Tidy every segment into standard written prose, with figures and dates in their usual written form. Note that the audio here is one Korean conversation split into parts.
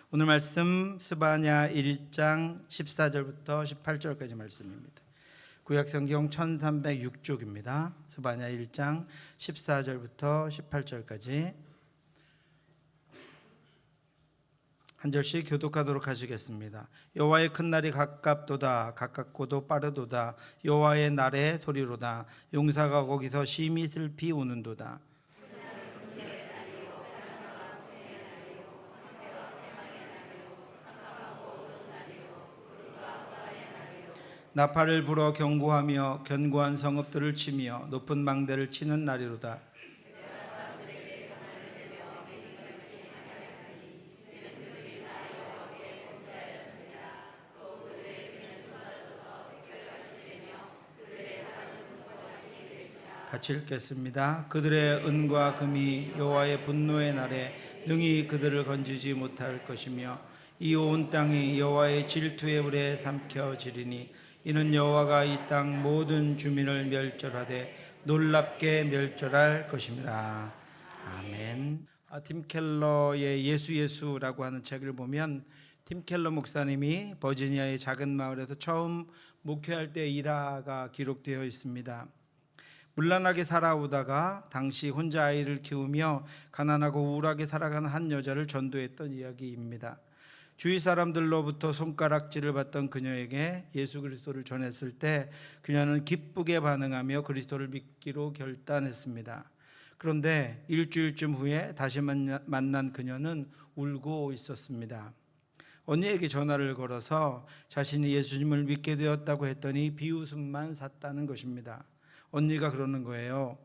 오늘 말씀 스바냐 1장 14절부터 18절까지 말씀입니다. 구약성경 1306쪽입니다. 스바냐 1장 14절부터 18절까지 한 절씩 교독하도록 하시겠습니다. 여호와의 큰 날이 가깝도다. 가깝고도 빠르도다. 여호와의 날의 소리로다. 용사가 거기서 심히 슬피 우는도다. 나팔을 불어 경고하며 견고한 성읍들을 치며 높은 망대를 치는 날이로다. 같이 읽겠습니다. 그들의 은과 금이 여호와의 분노의 날에 능히 그들을 건지지 못할 것이며 이 온 땅이 여호와의 질투의 불에 삼켜지리니 이는 여호와가 이 땅 모든 주민을 멸절하되 놀랍게 멸절할 것입니다. 아멘. 팀 켈러의 예수라고 하는 책을 보면 팀 켈러 목사님이 버지니아의 작은 마을에서 처음 목회할 때 일화가 기록되어 있습니다. 문란하게 살아오다가 당시 혼자 아이를 키우며 가난하고 우울하게 살아가는 한 여자를 전도했던 이야기입니다. 주위 사람들로부터 손가락질을 받던 그녀에게 예수 그리스도를 전했을 때 그녀는 기쁘게 반응하며 그리스도를 믿기로 결단했습니다. 그런데 일주일쯤 후에 다시 만난 그녀는 울고 있었습니다. 언니에게 전화를 걸어서 자신이 예수님을 믿게 되었다고 했더니 비웃음만 샀다는 것입니다. 언니가 그러는 거예요.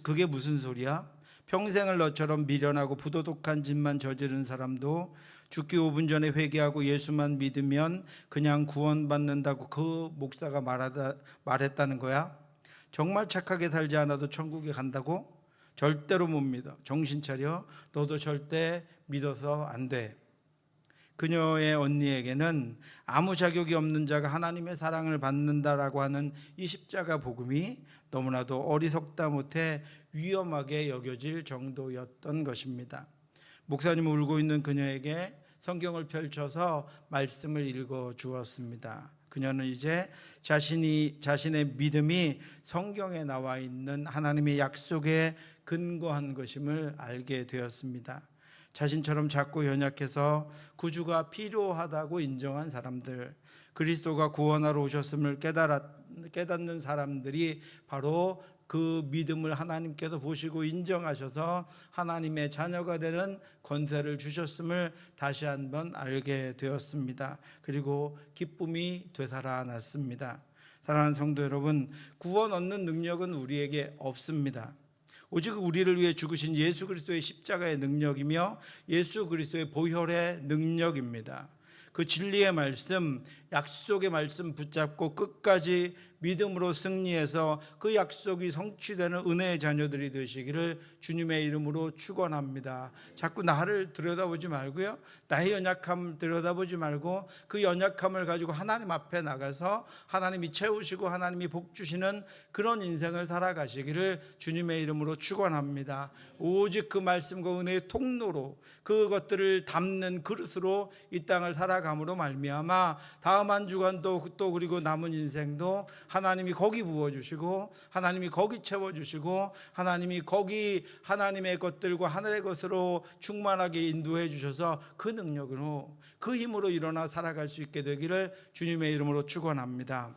그게 무슨 소리야? 평생을 너처럼 미련하고 부도덕한 짓만 저지른 사람도 죽기 5분 전에 회개하고 예수만 믿으면 그냥 구원받는다고 그 목사가 말했다는 거야? 정말 착하게 살지 않아도 천국에 간다고? 절대로 못 믿어. 정신 차려. 너도 절대 믿어서 안 돼. 그녀의 언니에게는 아무 자격이 없는 자가 하나님의 사랑을 받는다라고 하는 이 십자가 복음이 너무나도 어리석다 못해 위험하게 여겨질 정도였던 것입니다. 목사님은 울고 있는 그녀에게 성경을 펼쳐서 말씀을 읽어 주었습니다. 그녀는 이제 자신의 믿음이 성경에 나와 있는 하나님의 약속에 근거한 것임을 알게 되었습니다. 자신처럼 작고 연약해서 구주가 필요하다고 인정한 사람들, 그리스도가 구원하러 오셨음을 깨닫는 사람들이 바로 그 믿음을 하나님께서 보시고 인정하셔서 하나님의 자녀가 되는 권세를 주셨음을 다시 한번 알게 되었습니다. 그리고 기쁨이 되살아났습니다. 사랑하는 성도 여러분, 구원 얻는 능력은 우리에게 없습니다. 오직 우리를 위해 죽으신 예수 그리스도의 십자가의 능력이며 예수 그리스도의 보혈의 능력입니다. 그 진리의 말씀, 약속의 말씀 붙잡고 끝까지 믿음으로 승리해서 그 약속이 성취되는 은혜의 자녀들이 되시기를 주님의 이름으로 축원합니다. 자꾸 나를 들여다보지 말고요, 나의 연약함 들여다보지 말고 그 연약함을 가지고 하나님 앞에 나가서 하나님이 채우시고 하나님이 복 주시는 그런 인생을 살아가시기를 주님의 이름으로 축원합니다. 오직 그 말씀과 은혜의 통로로 그것들을 담는 그릇으로 이 땅을 살아감으로 말미암아 다음 한 주간도 또 그리고 남은 인생도 하나님이 거기 부어주시고 하나님이 거기 채워주시고 하나님이 거기 하나님의 것들과 하늘의 것으로 충만하게 인도해 주셔서 그 능력으로 그 힘으로 일어나 살아갈 수 있게 되기를 주님의 이름으로 축원합니다.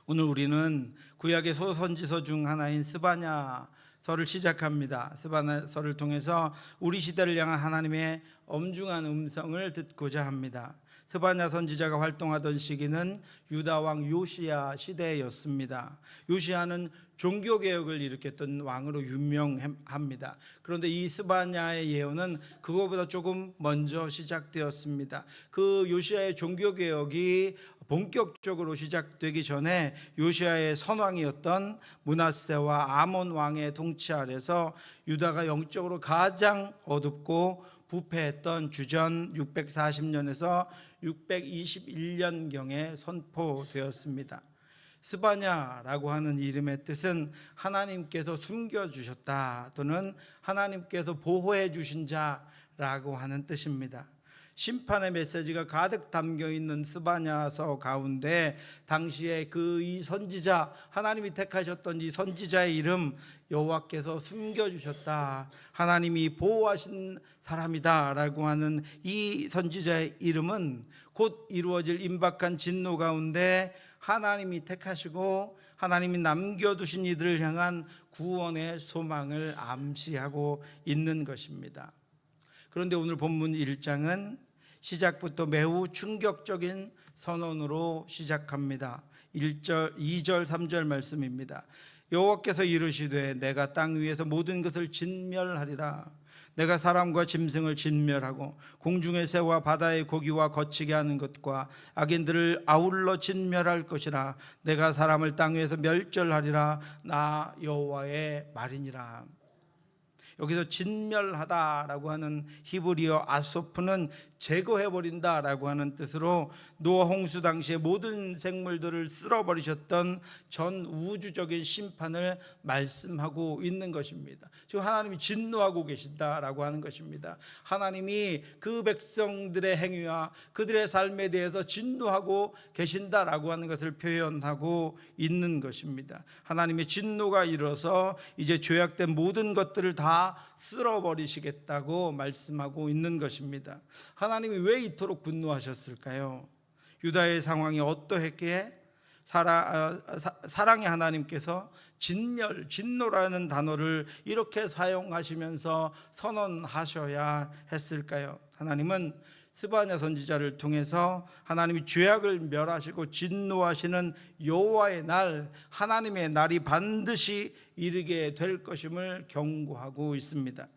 오늘 우리는 구약의 소선지서 중 하나인 스바냐서를 시작합니다. 스바냐서를 통해서 우리 시대를 향한 하나님의 엄중한 음성을 듣고자 합니다. 스바냐 선지자가 활동하던 시기는 유다 왕 요시야 시대였습니다. 요시야는 종교개혁을 일으켰던 왕으로 유명합니다. 그런데 이 스바냐의 예언은 그거보다 조금 먼저 시작되었습니다. 그 요시야의 종교개혁이 본격적으로 시작되기 전에 요시야의 선왕이었던 므낫세와 아몬 왕의 통치 아래서 유다가 영적으로 가장 어둡고 부패했던 주전 640년에서 621년경에 선포되었습니다. 스바냐라고 하는 이름의 뜻은 하나님께서 숨겨주셨다 또는 하나님께서 보호해 주신 자라고 하는 뜻입니다. 심판의 메시지가 가득 담겨 있는 스바냐서 가운데 당시에 이 선지자, 하나님이 택하셨던 이 선지자의 이름 여호와께서 숨겨주셨다, 하나님이 보호하신 사람이다 라고 하는 이 선지자의 이름은 곧 이루어질 임박한 진노 가운데 하나님이 택하시고 하나님이 남겨두신 이들을 향한 구원의 소망을 암시하고 있는 것입니다. 그런데 오늘 본문 1장은 시작부터 매우 충격적인 선언으로 시작합니다. 1절, 2절, 3절 말씀입니다. 여호와께서 이르시되 내가 땅 위에서 모든 것을 진멸하리라. 내가 사람과 짐승을 진멸하고 공중의 새와 바다의 고기와 거치게 하는 것과 악인들을 아울러 진멸할 것이라. 내가 사람을 땅 위에서 멸절하리라. 나 여호와의 말이니라. 여기서 진멸하다라고 하는 히브리어 아소프는 제거해버린다라고 하는 뜻으로 노아 홍수 당시에 모든 생물들을 쓸어버리셨던 전 우주적인 심판을 말씀하고 있는 것입니다. 지금 하나님이 진노하고 계신다라고 하는 것입니다. 하나님이 그 백성들의 행위와 그들의 삶에 대해서 진노하고 계신다라고 하는 것을 표현하고 있는 것입니다. 하나님의 진노가 이르러서 이제 죄악된 모든 것들을 다 쓸어버리시겠다고 말씀하고 있는 것입니다. 하나님이 왜 이토록 분노하셨을까요? 유다의 상황이 어떠했기에 사랑의 하나님께서 진노라는 단어를 이렇게 사용하시면서 선언하셔야 했을까요? 하나님은 스바냐 선지자를 통해서 하나님이 죄악을 멸하시고 진노하시는 여호와의 날, 하나님의 날이 반드시 이르게 될 것임을 경고하고 있습니다.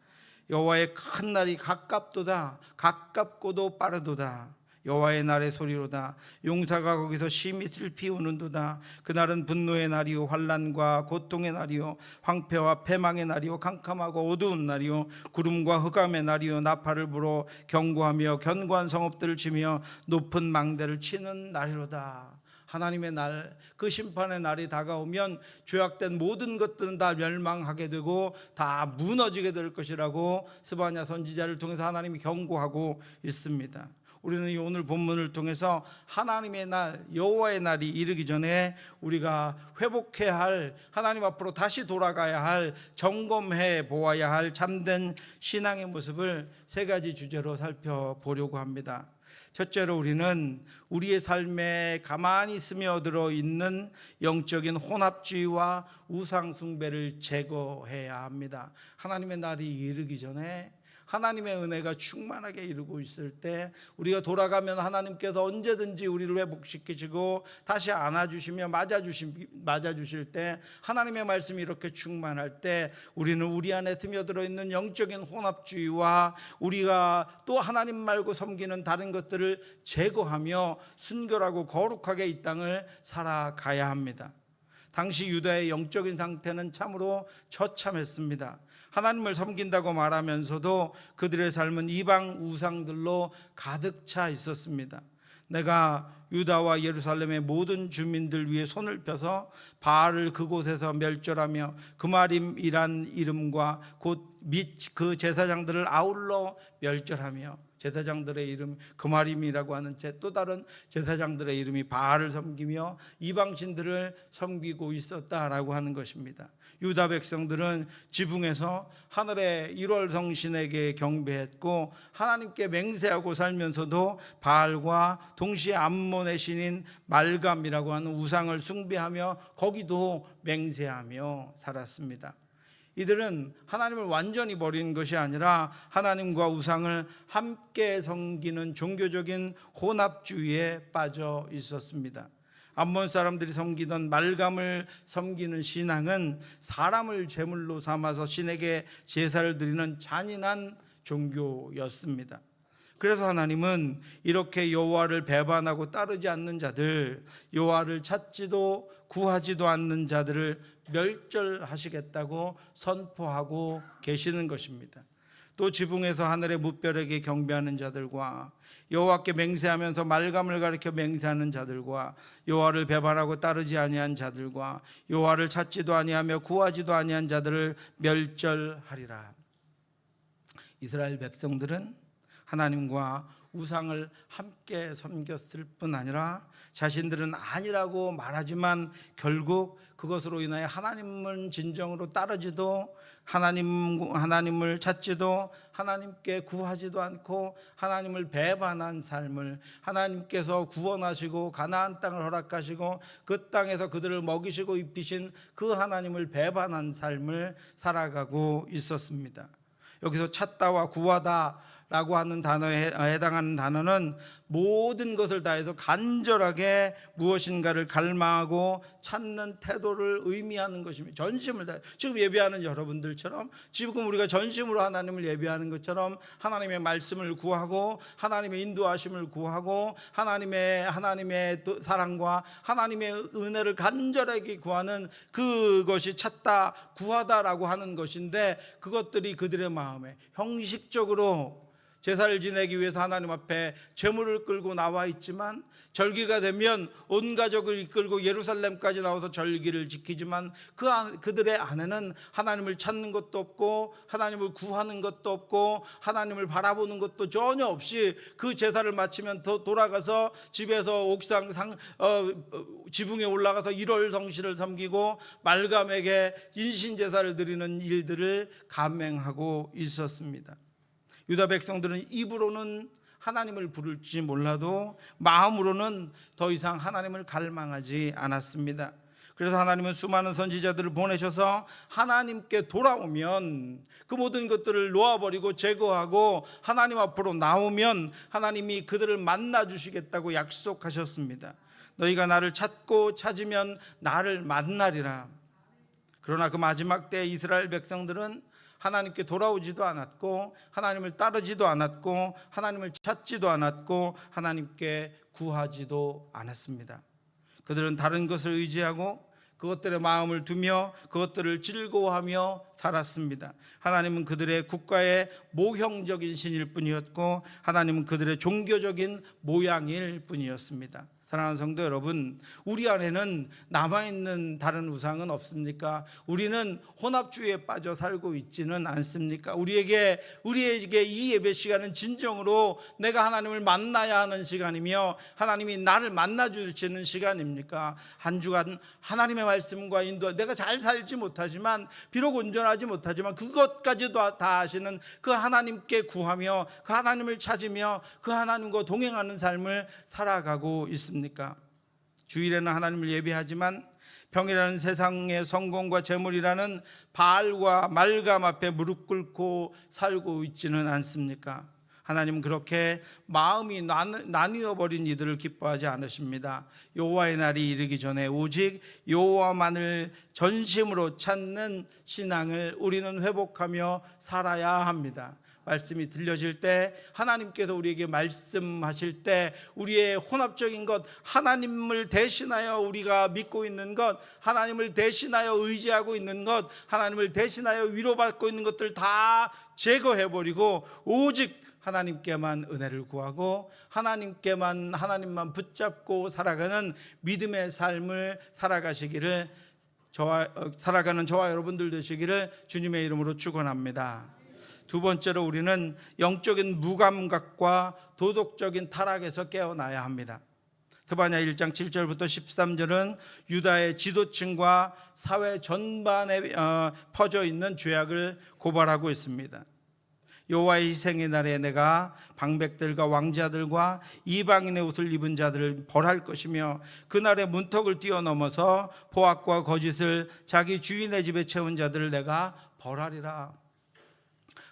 여호와의 큰 날이 가깝도다, 가깝고도 빠르도다. 여호와의 날의 소리로다. 용사가 거기서 심히 슬피 우는도다. 그날은 분노의 날이요 환난과 고통의 날이요 황폐와 패망의 날이요 캄캄하고 어두운 날이요 구름과 흑암의 날이요 나팔을 불어 경고하며 견고한 성읍들을 치며 높은 망대를 치는 날이로다. 하나님의 날, 그 심판의 날이 다가오면 죄악된 모든 것들은 다 멸망하게 되고 다 무너지게 될 것이라고 스바냐 선지자를 통해서 하나님이 경고하고 있습니다. 우리는 오늘 본문을 통해서 하나님의 날, 여호와의 날이 이르기 전에 우리가 회복해야 할, 하나님 앞으로 다시 돌아가야 할, 점검해 보아야 할 참된 신앙의 모습을 세 가지 주제로 살펴보려고 합니다. 첫째로 우리는 우리의 삶에 가만히 스며들어 있는 영적인 혼합주의와 우상숭배를 제거해야 합니다. 하나님의 날이 이르기 전에 하나님의 은혜가 충만하게 이루고 있을 때 우리가 돌아가면 하나님께서 언제든지 우리를 회복시키시고 다시 안아주시며 맞아주실 때, 하나님의 말씀이 이렇게 충만할 때 우리는 우리 안에 스며들어 있는 영적인 혼합주의와 우리가 또 하나님 말고 섬기는 다른 것들을 제거하며 순결하고 거룩하게 이 땅을 살아가야 합니다. 당시 유다의 영적인 상태는 참으로 처참했습니다. 하나님을 섬긴다고 말하면서도 그들의 삶은 이방 우상들로 가득 차 있었습니다. 내가 유다와 예루살렘의 모든 주민들 위에 손을 펴서 바알을 그곳에서 멸절하며 그마림이란 이름과 곧 및 그 제사장들을 아울러 멸절하며, 제사장들의 이름 그마림이라고 하는 또 다른 제사장들의 이름이 바알을 섬기며 이방신들을 섬기고 있었다라고 하는 것입니다. 유다 백성들은 지붕에서 하늘의 1월 성신에게 경배했고 하나님께 맹세하고 살면서도 바알과 동시에 암몬의 신인 말감이라고 하는 우상을 숭배하며 거기도 맹세하며 살았습니다. 이들은 하나님을 완전히 버리는 것이 아니라 하나님과 우상을 함께 섬기는 종교적인 혼합주의에 빠져 있었습니다. 암몬 사람들이 섬기던 말감을 섬기는 신앙은 사람을 제물로 삼아서 신에게 제사를 드리는 잔인한 종교였습니다. 그래서 하나님은 이렇게 여호와를 배반하고 따르지 않는 자들, 여호와를 찾지도 구하지도 않는 자들을 멸절하시겠다고 선포하고 계시는 것입니다. 또 지붕에서 하늘의 무별에게 경배하는 자들과 여호와께 맹세하면서 말감을 가리켜 맹세하는 자들과 여호와를 배반하고 따르지 아니한 자들과 여호와를 찾지도 아니하며 구하지도 아니한 자들을 멸절하리라. 이스라엘 백성들은 하나님과 우상을 함께 섬겼을 뿐 아니라 자신들은 아니라고 말하지만 결국 그것으로 인하여 하나님을 진정으로 따르지도 하나님을 찾지도 하나님께 구하지도 않고 하나님을 배반한 삶을, 하나님께서 구원하시고 가나안 땅을 허락하시고 그 땅에서 그들을 먹이시고 입히신 그 하나님을 배반한 삶을 살아가고 있었습니다. 여기서 찾다와 구하다 라고 하는 단어에 해당하는 단어는 모든 것을 다해서 간절하게 무엇인가를 갈망하고 찾는 태도를 의미하는 것입니다. 전심을 다해, 지금 예배하는 여러분들처럼, 지금 우리가 전심으로 하나님을 예배하는 것처럼 하나님의 말씀을 구하고 하나님의 인도하심을 구하고 하나님의 사랑과 하나님의 은혜를 간절하게 구하는 그것이 찾다 구하다라고 하는 것인데, 그것들이 그들의 마음에 형식적으로 제사를 지내기 위해서 하나님 앞에 제물을 끌고 나와 있지만, 절기가 되면 온 가족을 이끌고 예루살렘까지 나와서 절기를 지키지만 그들의 안에는 하나님을 찾는 것도 없고 하나님을 구하는 것도 없고 하나님을 바라보는 것도 전혀 없이 그 제사를 마치면 돌아가서 집에서 옥상 지붕에 올라가서 일월성시를 섬기고 말감에게 인신제사를 드리는 일들을 감행하고 있었습니다. 유다 백성들은 입으로는 하나님을 부를지 몰라도 마음으로는 더 이상 하나님을 갈망하지 않았습니다. 그래서 하나님은 수많은 선지자들을 보내셔서 하나님께 돌아오면 그 모든 것들을 놓아버리고 제거하고 하나님 앞으로 나오면 하나님이 그들을 만나 주시겠다고 약속하셨습니다. 너희가 나를 찾고 찾으면 나를 만나리라. 그러나 그 마지막 때 이스라엘 백성들은 하나님께 돌아오지도 않았고 하나님을 따르지도 않았고 하나님을 찾지도 않았고 하나님께 구하지도 않았습니다. 그들은 다른 것을 의지하고 그것들의 마음을 두며 그것들을 즐거워하며 살았습니다. 하나님은 그들의 국가의 모형적인 신일 뿐이었고 하나님은 그들의 종교적인 모양일 뿐이었습니다. 사랑하는 성도 여러분, 우리 안에는 남아있는 다른 우상은 없습니까? 우리는 혼합주의에 빠져 살고 있지는 않습니까? 우리에게 이 예배 시간은 진정으로 내가 하나님을 만나야 하는 시간이며 하나님이 나를 만나 주시는 시간입니까? 한 주간 하나님의 말씀과 인도, 내가 잘 살지 못하지만, 비록 온전하지 못하지만 그것까지도 다 아시는 그 하나님께 구하며 그 하나님을 찾으며 그 하나님과 동행하는 삶을 살아가고 있습니다. 주일에는 하나님을 예배하지만 평일에는 세상의 성공과 재물이라는 바알과 말감 앞에 무릎 꿇고 살고 있지는 않습니까? 하나님은 그렇게 마음이 나뉘어 버린 이들을 기뻐하지 않으십니다. 여호와의 날이 이르기 전에 오직 여호와만을 전심으로 찾는 신앙을 우리는 회복하며 살아야 합니다. 말씀이 들려질 때, 하나님께서 우리에게 말씀하실 때 우리의 혼합적인 것, 하나님을 대신하여 우리가 믿고 있는 것, 하나님을 대신하여 의지하고 있는 것, 하나님을 대신하여 위로받고 있는 것들 다 제거해버리고 오직 하나님께만 은혜를 구하고 하나님만 붙잡고 살아가는 믿음의 삶을 살아가는 저와 여러분들 되시기를 주님의 이름으로 축원합니다. 두 번째로 우리는 영적인 무감각과 도덕적인 타락에서 깨어나야 합니다. 스바냐 1장 7절부터 13절은 유다의 지도층과 사회 전반에 퍼져 있는 죄악을 고발하고 있습니다. 여호와의 희생의 날에 내가 방백들과 왕자들과 이방인의 옷을 입은 자들을 벌할 것이며 그날의 문턱을 뛰어넘어서 포악과 거짓을 자기 주인의 집에 채운 자들을 내가 벌하리라.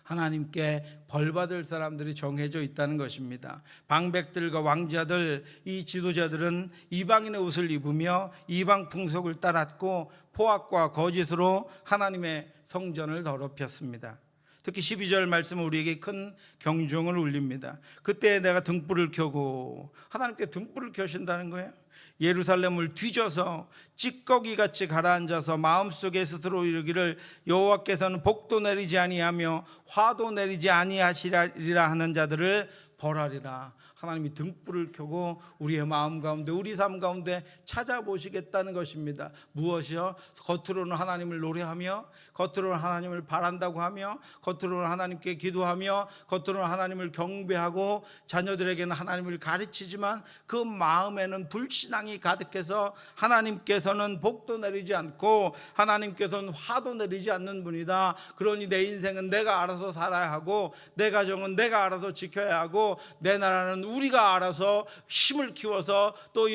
하나님께 벌받을 사람들이 정해져 있다는 것입니다. 방백들과 왕자들, 이 지도자들은 이방인의 옷을 입으며 이방 풍속을 따랐고 포악과 거짓으로 하나님의 성전을 더럽혔습니다. 특히 12절 말씀은 우리에게 큰 경종을 울립니다. 그때 내가 등불을 켜고, 하나님께 등불을 켜신다는 거예요. 예루살렘을 뒤져서 찌꺼기같이 가라앉아서 마음속에 스스로 이르기를 여호와께서는 복도 내리지 아니하며 화도 내리지 아니하시리라 하는 자들을 벌하리라. 하나님이 등불을 켜고 우리의 마음 가운데, 우리 삶 가운데 찾아보시겠다는 것입니다. 무엇이요? 겉으로는 하나님을 노래하며, 겉으로는 하나님을 바란다고 하며, 겉으로는 하나님께 기도하며, 겉으로는 하나님을 경배하고 자녀들에게는 하나님을 가르치지만 그 마음에는 불신앙이 가득해서 하나님께서는 복도 내리지 않고 하나님께서는 화도 내리지 않는 분이다. 그러니 내 인생은 내가 알아서 살아야 하고, 내 가정은 내가 알아서 지켜야 하고, 내 나라는 우리가 알아서 힘을 키워서 또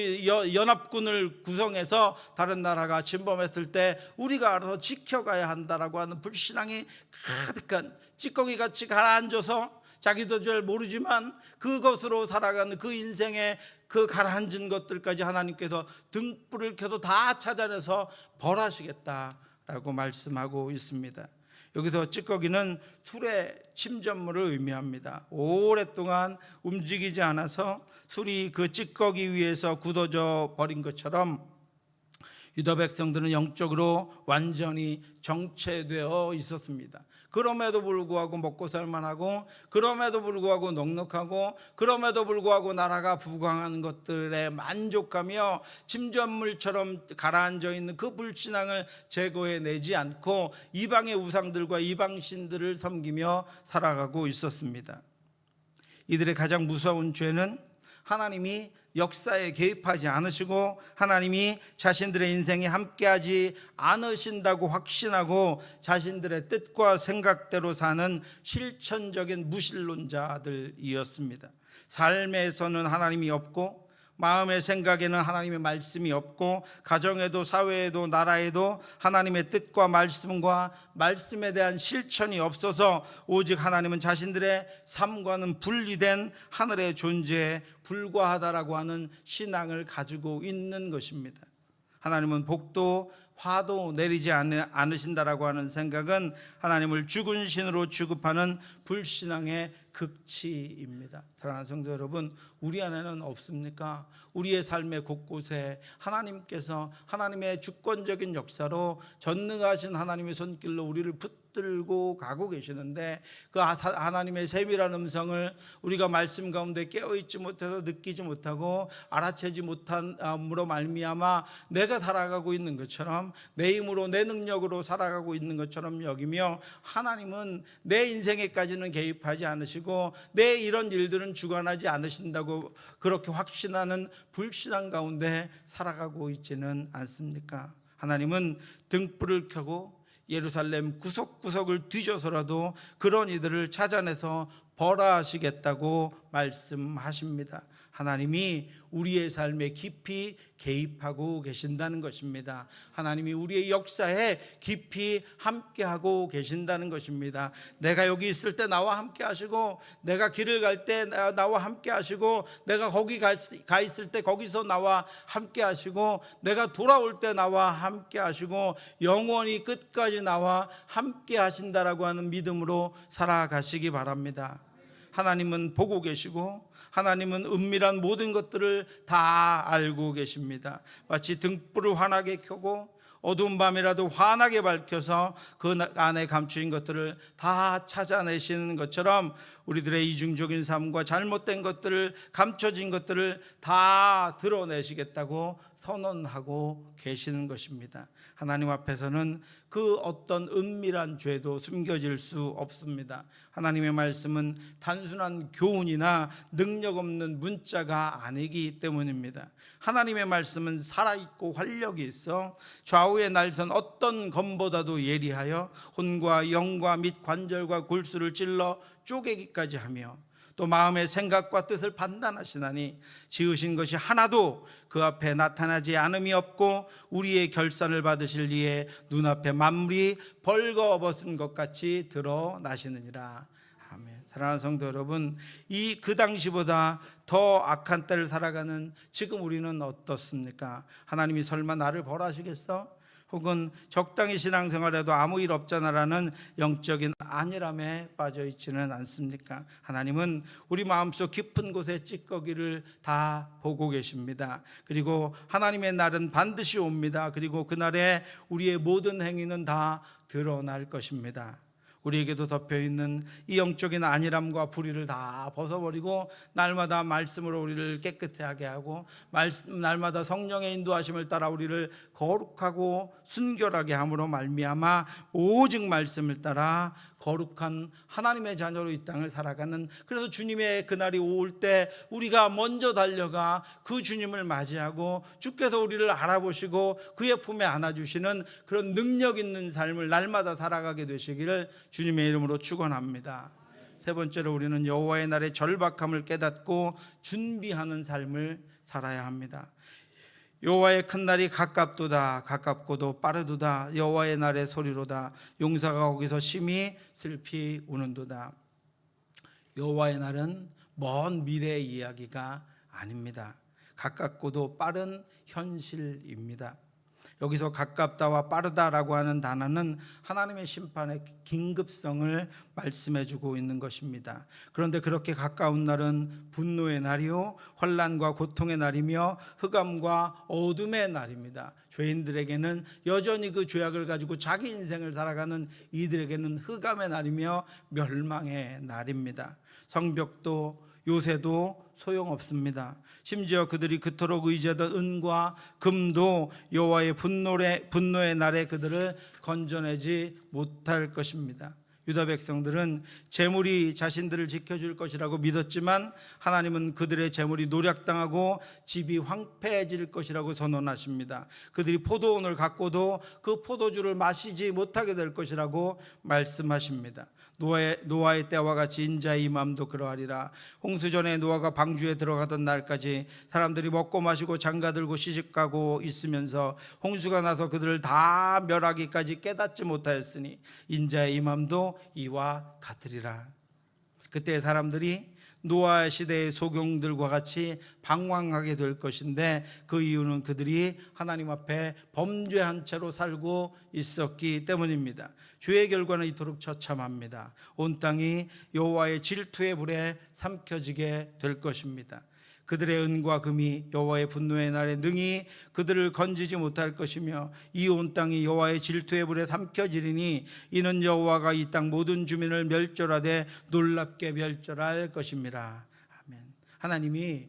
연합군을 구성해서 다른 나라가 침범했을 때 우리가 알아서 지켜가야 한다라고 하는 불신앙이 가득한, 찌꺼기같이 가라앉아서 자기도 잘 모르지만 그것으로 살아가는 그 인생의 그 가라앉은 것들까지 하나님께서 등불을 켜도 다 찾아내서 벌하시겠다라고 말씀하고 있습니다. 여기서 찌꺼기는 술의 침전물을 의미합니다. 오랫동안 움직이지 않아서 술이 그 찌꺼기 위에서 굳어져 버린 것처럼 유다 백성들은 영적으로 완전히 정체되어 있었습니다. 그럼에도 불구하고 먹고 살만하고, 그럼에도 불구하고 넉넉하고, 그럼에도 불구하고 나라가 부강한 것들에 만족하며 침전물처럼 가라앉아 있는 그 불신앙을 제거해내지 않고 이방의 우상들과 이방신들을 섬기며 살아가고 있었습니다. 이들의 가장 무서운 죄는 하나님이 역사에 개입하지 않으시고 하나님이 자신들의 인생에 함께하지 않으신다고 확신하고 자신들의 뜻과 생각대로 사는 실천적인 무신론자들이었습니다. 삶에서는 하나님이 없고, 마음의 생각에는 하나님의 말씀이 없고, 가정에도 사회에도 나라에도 하나님의 뜻과 말씀과 말씀에 대한 실천이 없어서 오직 하나님은 자신들의 삶과는 분리된 하늘의 존재에 불과하다라고 하는 신앙을 가지고 있는 것입니다. 하나님은 복도 화도 내리지 않으신다라고 하는 생각은 하나님을 죽은 신으로 취급하는 불신앙의 극치입니다. 사랑하는 성도 여러분, 우리 안에는 없습니까? 우리의 삶의 곳곳에 하나님께서 하나님의 주권적인 역사로 전능하신 하나님의 손길로 우리를 붙들고 가고 계시는데, 그 하나님의 세밀한 음성을 우리가 말씀 가운데 깨어있지 못해서 느끼지 못하고 알아채지 못함으로 말미암아 내가 살아가고 있는 것처럼, 내 힘으로 내 능력으로 살아가고 있는 것처럼 여기며, 하나님은 내 인생에까지는 개입하지 않으시고 내 이런 일들은 주관하지 않으신다고 그렇게 확신하는 불신앙 가운데 살아가고 있지는 않습니까? 하나님은 등불을 켜고 예루살렘 구석구석을 뒤져서라도 그런 이들을 찾아내서 벌하시겠다고 말씀하십니다. 하나님이 우리의 삶에 깊이 개입하고 계신다는 것입니다. 하나님이 우리의 역사에 깊이 함께하고 계신다는 것입니다. 내가 여기 있을 때 나와 함께 하시고, 내가 길을 갈 때 나와 함께 하시고, 내가 거기 가 있을 때 거기서 나와 함께 하시고, 내가 돌아올 때 나와 함께 하시고, 영원히 끝까지 나와 함께 하신다라고 하는 믿음으로 살아가시기 바랍니다. 하나님은 보고 계시고 하나님은 은밀한 모든 것들을 다 알고 계십니다. 마치 등불을 환하게 켜고 어두운 밤이라도 환하게 밝혀서 그 안에 감추인 것들을 다 찾아내시는 것처럼 우리들의 이중적인 삶과 잘못된 것들을, 감춰진 것들을 다 드러내시겠다고 선언하고 계시는 것입니다. 하나님 앞에서는 그 어떤 은밀한 죄도 숨겨질 수 없습니다. 하나님의 말씀은 단순한 교훈이나 능력 없는 문자가 아니기 때문입니다. 하나님의 말씀은 살아있고 활력이 있어 좌우의 날선 어떤 검보다도 예리하여 혼과 영과 및 관절과 골수를 찔러 쪼개기까지 하며 또 마음의 생각과 뜻을 판단하시나니 지으신 것이 하나도 그 앞에 나타나지 않음이 없고 우리의 결산을 받으실 이에 눈앞에 만물이 벌거벗은 것 같이 드러나시느니라. 아멘. 사랑하는 성도 여러분, 이 그 당시보다 더 악한 때를 살아가는 지금 우리는 어떻습니까? 하나님이 설마 나를 벌하시겠어? 혹은 적당히 신앙생활해도 아무 일 없잖아라는 영적인 안일함에 빠져 있지는 않습니까? 하나님은 우리 마음속 깊은 곳에 찌꺼기를 다 보고 계십니다. 그리고 하나님의 날은 반드시 옵니다. 그리고 그날에 우리의 모든 행위는 다 드러날 것입니다. 우리에게도 덮여있는 이 영적인 안일함과 불의를 다 벗어버리고 날마다 말씀으로 우리를 깨끗하게 하게 하고 날마다 성령의 인도하심을 따라 우리를 거룩하고 순결하게 함으로 말미암아 오직 말씀을 따라 거룩한 하나님의 자녀로 이 땅을 살아가는, 그래서 주님의 그날이 올 때 우리가 먼저 달려가 그 주님을 맞이하고 주께서 우리를 알아보시고 그의 품에 안아주시는 그런 능력 있는 삶을 날마다 살아가게 되시기를 주님의 이름으로 축원합니다. 세 번째로 우리는 여호와의 날의 절박함을 깨닫고 준비하는 삶을 살아야 합니다. 여호와의 큰 날이 가깝도다. 가깝고도 빠르도다. 여호와의 날의 소리로다. 용사가 거기서 심히 슬피 우는도다. 여호와의 날은 먼 미래의 이야기가 아닙니다. 가깝고도 빠른 현실입니다. 여기서 가깝다와 빠르다라고 하는 단어는 하나님의 심판의 긴급성을 말씀해 주고 있는 것입니다. 그런데 그렇게 가까운 날은 분노의 날이요 환난과 고통의 날이며 흑암과 어둠의 날입니다. 죄인들에게는 여전히 그 죄악을 가지고 자기 인생을 살아가는 이들에게는 흑암의 날이며 멸망의 날입니다. 성벽도 요새도 소용없습니다. 심지어 그들이 그토록 의지하던 은과 금도 여호와의 분노의 날에 그들을 건져내지 못할 것입니다. 유다 백성들은 재물이 자신들을 지켜줄 것이라고 믿었지만 하나님은 그들의 재물이 노략당하고 집이 황폐해질 것이라고 선언하십니다. 그들이 포도원을 갖고도 그 포도주를 마시지 못하게 될 것이라고 말씀하십니다. 노아의 때와 같이 인자의 임함도 그러하리라. 홍수전에 노아가 방주에 들어가던 날까지 사람들이 먹고 마시고 장가들고 시집가고 있으면서 홍수가 나서 그들을 다 멸하기까지 깨닫지 못하였으니 인자의 임함도 이와 같으리라. 그때 사람들이 노아 시대의 소경들과 같이 방황하게 될 것인데 그 이유는 그들이 하나님 앞에 범죄한 채로 살고 있었기 때문입니다. 죄의 결과는 이토록 처참합니다. 온 땅이 여호와의 질투의 불에 삼켜지게 될 것입니다. 그들의 은과 금이 여호와의 분노의 날에 능히 그들을 건지지 못할 것이며 이 온 땅이 여호와의 질투의 불에 삼켜지리니 이는 여호와가 이 땅 모든 주민을 멸절하되 놀랍게 멸절할 것입니다. 아멘. 하나님이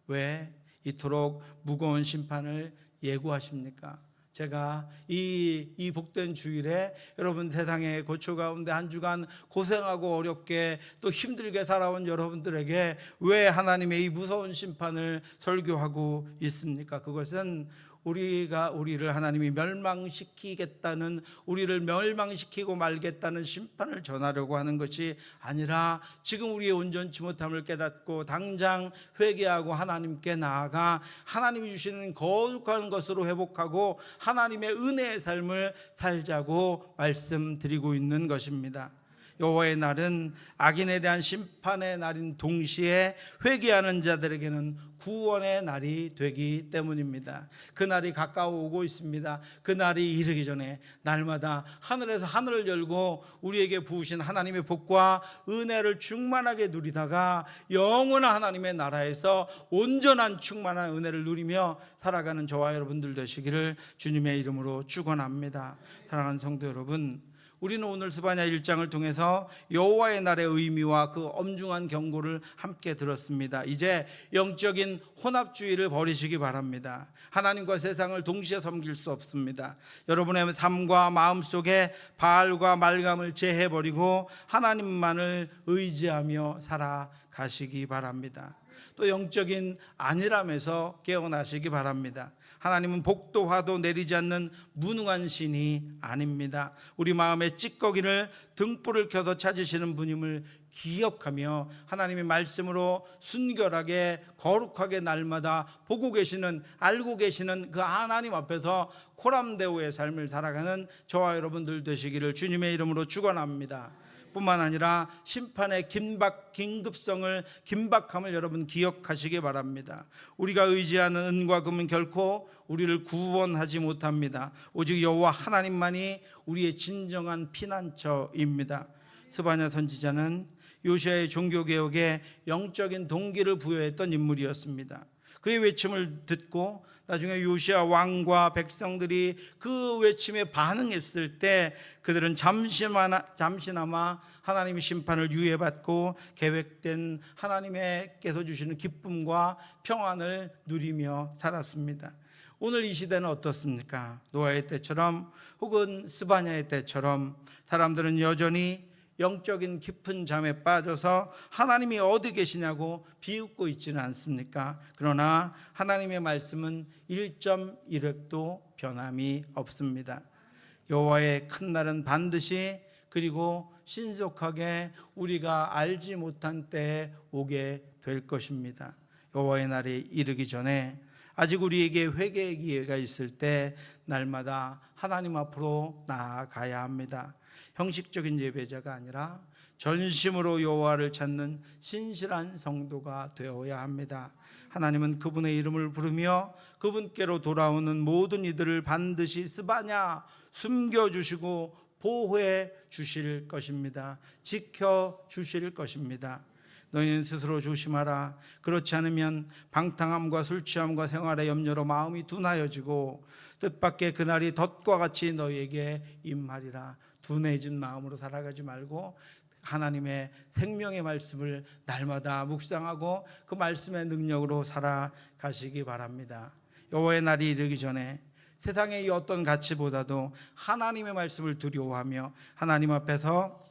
왜 이토록 무거운 심판을 예고하십니까? 제가 이 복된 주일에 여러분 세상의 고초 가운데 한 주간 고생하고 어렵게 또 힘들게 살아온 여러분들에게 왜 하나님의 이 무서운 심판을 설교하고 있습니까? 그것은 우리를 하나님이 멸망시키겠다는, 우리를 멸망시키고 말겠다는 심판을 전하려고 하는 것이 아니라 지금 우리의 온전치 못함을 깨닫고 당장 회개하고 하나님께 나아가 하나님이 주시는 거룩한 것으로 회복하고 하나님의 은혜의 삶을 살자고 말씀드리고 있는 것입니다. 여호와의 날은 악인에 대한 심판의 날인 동시에 회개하는 자들에게는 구원의 날이 되기 때문입니다. 그 날이 가까워 오고 있습니다. 그 날이 이르기 전에 날마다 하늘에서 하늘을 열고 우리에게 부으신 하나님의 복과 은혜를 충만하게 누리다가 영원한 하나님의 나라에서 온전한 충만한 은혜를 누리며 살아가는 저와 여러분들 되시기를 주님의 이름으로 축원합니다. 사랑하는 성도 여러분, 우리는 오늘 스바냐 1장을 통해서 여호와의 날의 의미와 그 엄중한 경고를 함께 들었습니다. 이제 영적인 혼합주의를 버리시기 바랍니다. 하나님과 세상을 동시에 섬길 수 없습니다. 여러분의 삶과 마음속에 바알과 말감을 제해버리고 하나님만을 의지하며 살아가시기 바랍니다. 또 영적인 안일함에서 깨어나시기 바랍니다. 하나님은 복도 화도 내리지 않는 무능한 신이 아닙니다. 우리 마음의 찌꺼기를 등불을 켜서 찾으시는 분임을 기억하며 하나님의 말씀으로 순결하게 거룩하게 날마다 보고 계시는, 알고 계시는 그 하나님 앞에서 코람데오의 삶을 살아가는 저와 여러분들 되시기를 주님의 이름으로 축원합니다. 뿐만 아니라 심판의 긴급함을 여러분 기억하시기 바랍니다. 우리가 의지하는 은과 금은 결코 우리를 구원하지 못합니다. 오직 여호와 하나님만이 우리의 진정한 피난처입니다. 스바냐 선지자는 요시아의 종교개혁에 영적인 동기를 부여했던 인물이었습니다. 그의 외침을 듣고 나중에 요시아 왕과 백성들이 그 외침에 반응했을 때 그들은 잠시나마 하나님의 심판을 유예받고 계획된 하나님께서 주시는 기쁨과 평안을 누리며 살았습니다. 오늘 이 시대는 어떻습니까? 노아의 때처럼 혹은 스바냐의 때처럼 사람들은 여전히 영적인 깊은 잠에 빠져서 하나님이 어디 계시냐고 비웃고 있지는 않습니까? 그러나 하나님의 말씀은 1.1획도 변함이 없습니다. 여호와의 큰 날은 반드시 그리고 신속하게 우리가 알지 못한 때에 오게 될 것입니다. 여호와의 날이 이르기 전에 아직 우리에게 회개의 기회가 있을 때 날마다 하나님 앞으로 나아가야 합니다. 형식적인 예배자가 아니라 전심으로 여호와를 찾는 신실한 성도가 되어야 합니다. 하나님은 그분의 이름을 부르며 그분께로 돌아오는 모든 이들을 반드시 스바냐 숨겨주시고 보호해 주실 것입니다. 지켜 주실 것입니다. 너희는 스스로 조심하라. 그렇지 않으면 방탕함과 술 취함과 생활의 염려로 마음이 둔하여지고 뜻밖의 그날이 덫과 같이 너희에게 임하리라. 둔해진 마음으로 살아가지 말고 하나님의 생명의 말씀을 날마다 묵상하고 그 말씀의 능력으로 살아가시기 바랍니다. 여호와의 날이 이르기 전에 세상의 이 어떤 가치보다도 하나님의 말씀을 두려워하며 하나님 앞에서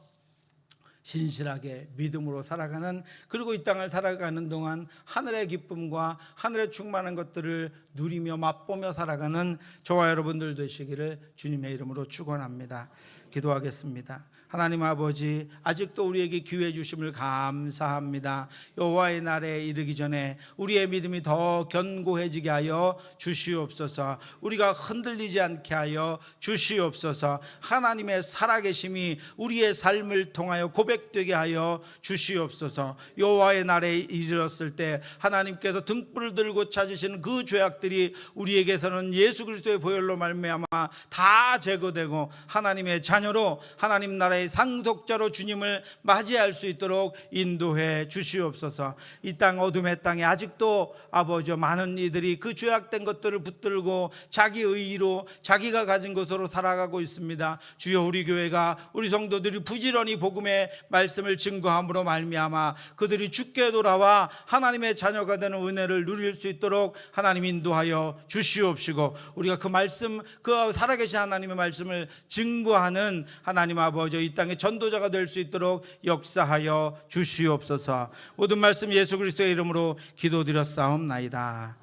신실하게 믿음으로 살아가는, 그리고 이 땅을 살아가는 동안 하늘의 기쁨과 하늘의 충만한 것들을 누리며 맛보며 살아가는 저와 여러분들 되시기를 주님의 이름으로 축원합니다. 기도하겠습니다. 하나님 아버지, 아직도 우리에게 기회 주심을 감사합니다. 여호와의 날에 이르기 전에 우리의 믿음이 더 견고해지게 하여 주시옵소서. 우리가 흔들리지 않게 하여 주시옵소서. 하나님의 살아계심이 우리의 삶을 통하여 고백되게 하여 주시옵소서. 여호와의 날에 이르렀을 때 하나님께서 등불을 들고 찾으시는 그 죄악들이 우리에게서는 예수 그리스도의 보혈로 말미암아 다 제거되고 하나님의 자녀로 하나님 나라의 상속자로 주님을 맞이할 수 있도록 인도해 주시옵소서. 이 땅 어둠의 땅에 아직도 아버지 많은 이들이 그 죄악된 것들을 붙들고 자기 의의로 자기가 가진 것으로 살아가고 있습니다. 주여, 우리 교회가, 우리 성도들이 부지런히 복음의 말씀을 증거함으로 말미암아 그들이 주께 돌아와 하나님의 자녀가 되는 은혜를 누릴 수 있도록 하나님 인도하여 주시옵시고, 우리가 그 말씀, 그 살아계신 하나님의 말씀을 증거하는 하나님 아버지 이 땅의 전도자가 될 수 있도록 역사하여 주시옵소서. 모든 말씀 예수 그리스도의 이름으로 기도드렸사옵나이다.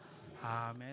아멘.